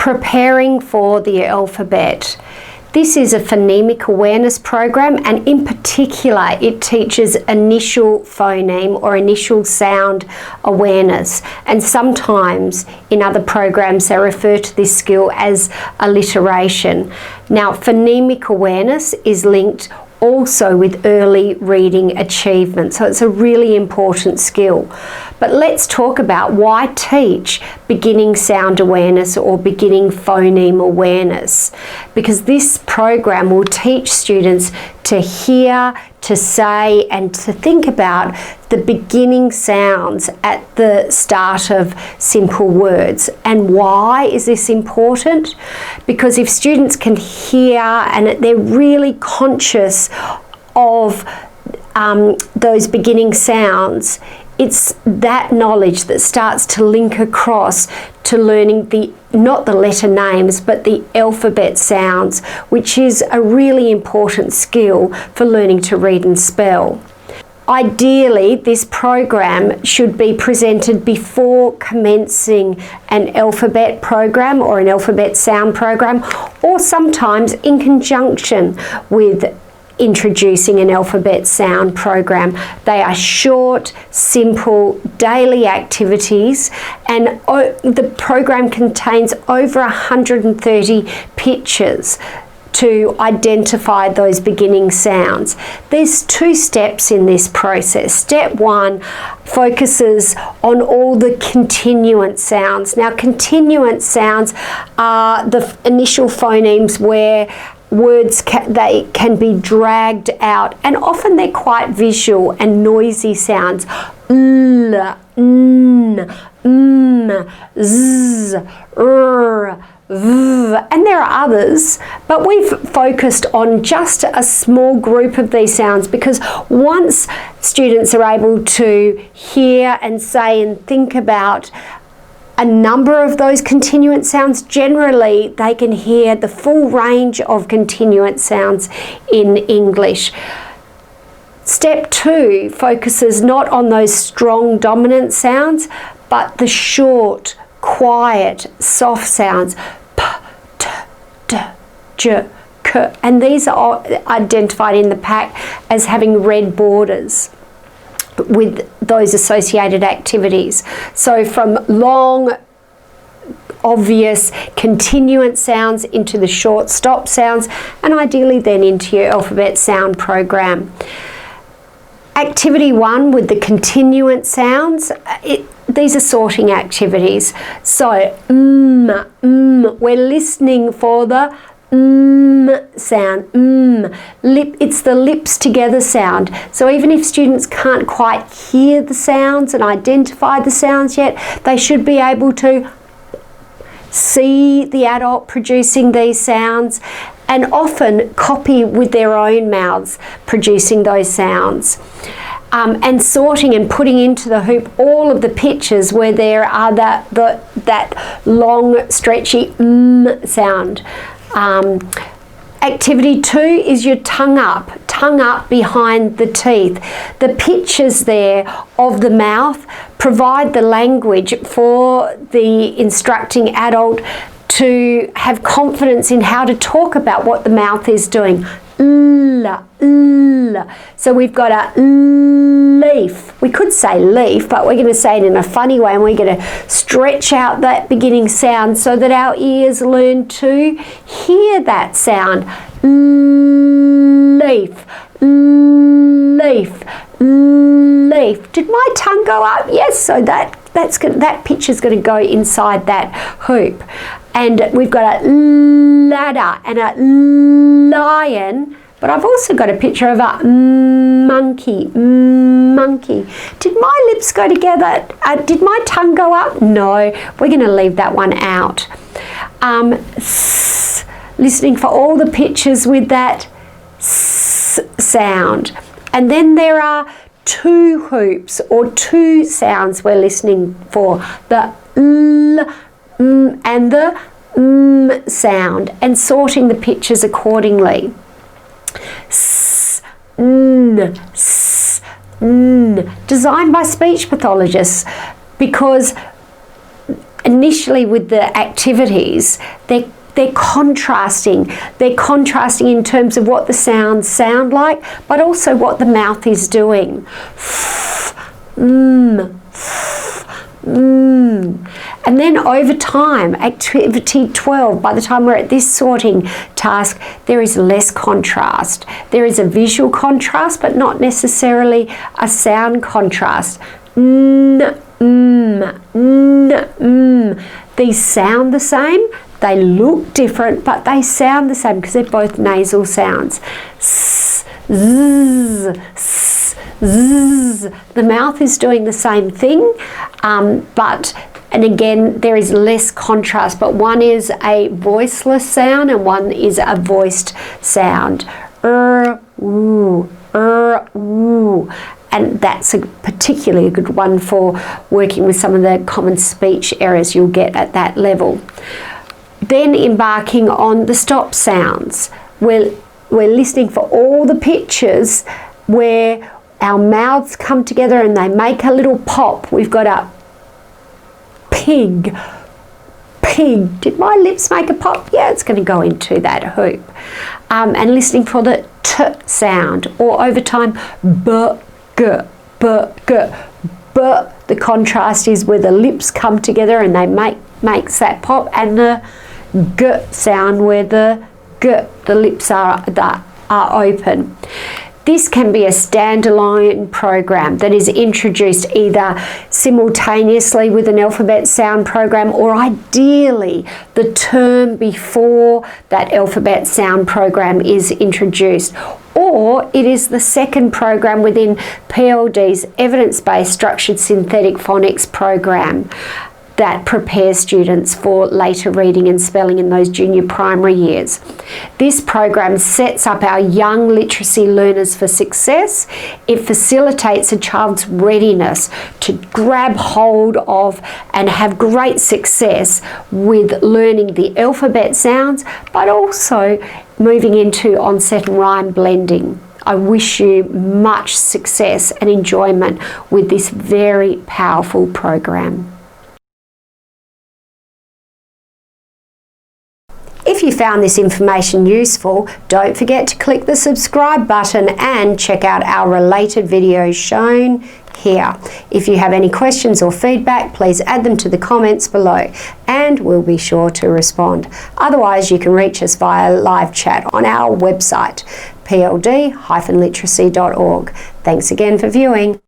preparing for the alphabet. This is a phonemic awareness program, and in particular it teaches initial phoneme or initial sound awareness, and sometimes in other programs they refer to this skill as alliteration. Now, phonemic awareness is linked also with early reading achievement, so it's a really important skill. But let's talk about why teach beginning sound awareness or beginning phoneme awareness, because this program will teach students to hear, to say and to think about the beginning sounds at the start of simple words. And why is this important? Because if students can hear and they're really conscious of those beginning sounds, it's that knowledge that starts to link across to learning not the letter names, but the alphabet sounds, which is a really important skill for learning to read and spell. Ideally, this program should be presented before commencing an alphabet program or an alphabet sound program, or sometimes in conjunction with introducing an alphabet sound program. They are short, simple, daily activities, and the program contains over 130 pictures to identify those beginning sounds. There's 2 steps in this process. Step 1 focuses on all the continuant sounds. Now, continuant sounds are the initial phonemes where words they can be dragged out, and often they're quite visual and noisy sounds. L, n, m, z, r, v, and there are others, but we've focused on just a small group of these sounds, because once students are able to hear and say and think about a number of those continuant sounds, generally they can hear the full range of continuant sounds in English. Step 2 focuses not on those strong dominant sounds, but the short, quiet, soft sounds. P, t, d, j, k. And these are identified in the pack as having red borders with those associated activities. So from long, obvious continuant sounds into the short stop sounds, and ideally then into your alphabet sound program. Activity 1 with the continuant sounds, these are sorting activities. So we're listening for the sound, it's the lips together sound. So even if students can't quite hear the sounds and identify the sounds yet, they should be able to see the adult producing these sounds, and often copy with their own mouths producing those sounds. And sorting and putting into the hoop all of the pictures where there are that long stretchy sound. Activity 2 is your tongue up behind the teeth. The pictures there of the mouth provide the language for the instructing adult to have confidence in how to talk about what the mouth is doing. So we've got a leaf. We could say leaf, but we're going to say it in a funny way, and we're going to stretch out that beginning sound so that our ears learn to hear that sound. Leaf, leaf, leaf. Did my tongue go up? Yes, so that picture's going to go inside that hoop. And we've got a ladder and a lion, but I've also got a picture of a monkey. Did my lips go together? Did my tongue go up? No, we're going to leave that one out. Listening for all the pictures with that s sound. And then there are 2 hoops or 2 sounds we're listening for, the l and the sound, and sorting the pictures accordingly. S, n, s, n. Designed by speech pathologists, because initially with the activities, they're contrasting. They're contrasting in terms of what the sounds sound like, but also what the mouth is doing. And then over time, activity 12, by the time we're at this sorting task, there is less contrast. There is a visual contrast, but not necessarily a sound contrast. These sound the same, they look different, but they sound the same because they're both nasal sounds. S, z, s, z. The mouth is doing the same thing, and again, there is less contrast, but one is a voiceless sound and one is a voiced sound. Woo, woo. And that's a particularly good one for working with some of the common speech errors you'll get at that level. Then embarking on the stop sounds. We're listening for all the pictures where our mouths come together and they make a little pop. We've got a pig. Pig. Did my lips make a pop? Yeah, it's going to go into that hoop. And listening for the t sound, or over time, b, g, b, g. B, the contrast is where the lips come together and they makes that pop, and the g sound where the lips are open. This can be a standalone program that is introduced either simultaneously with an alphabet sound program, or ideally the term before that alphabet sound program is introduced. Or it is the second program within PLD's evidence-based structured synthetic phonics program that prepares students for later reading and spelling in those junior primary years. This program sets up our young literacy learners for success. It facilitates a child's readiness to grab hold of and have great success with learning the alphabet sounds, but also moving into onset and rhyme blending. I wish you much success and enjoyment with this very powerful program. If you found this information useful, don't forget to click the subscribe button and check out our related videos shown here. If you have any questions or feedback, please add them to the comments below and we'll be sure to respond. Otherwise, you can reach us via live chat on our website, pld-literacy.org. Thanks again for viewing.